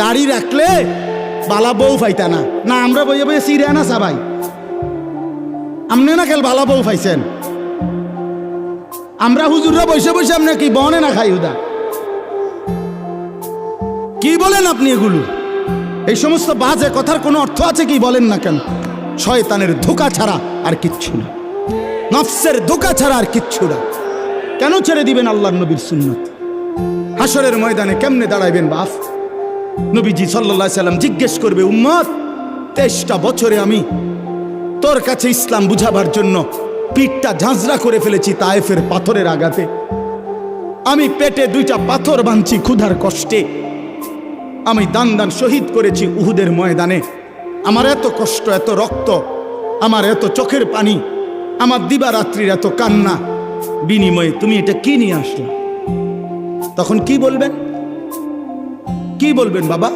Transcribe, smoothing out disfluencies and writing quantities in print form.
দাড়ি রাখলে বালা বউ পাইতা না। না আমরা বইয়ে বইয়ে সিরে না সবাই, আপনি না খেল বালা বউ পাইছেন। আমরা হুজুররা বসে বসে আপনি কি বনে না খাই উদা? কি বলেন আপনি এগুলো? এই সমস্ত বাজে কথার কোনো অর্থ আছে কি বলেন না কেন? শয়তানের ধোঁকা ছাড়া আর কিচ্ছু না, নফসের ধোঁকা ছাড়া আর কিচ্ছু না। কেন ছেড়ে দিবেন আল্লাহর নবীর সুন্নত? হাসরের ময়দানে কেমনে দাঁড়াইবেন বাপ? নবীজি সাল্লাল্লাহু আলাইহি সাল্লাম জিজ্ঞেস করবে, উম্মত 23টা বছরে আমি তোর কাছে ইসলাম বুঝাবার জন্য পিঠটা ঝাঁঝরা করে ফেলেছি তায়েফের পাথরের আঘাতে, আমি পেটে 2টা পাথর বাঁধছি ক্ষুধার কষ্টে, আমি দান দান শহীদ করেছি উহুদের ময়দানে, আমার এত কষ্ট, এত রক্ত, আমার এত চোখের পানি, আমার দিবারাত্রির এত কান্না, বিনিময়ে তুমি এটা কি নিয়ে আসলে? তখন কি বলবেন? কি বলবেন বাবা?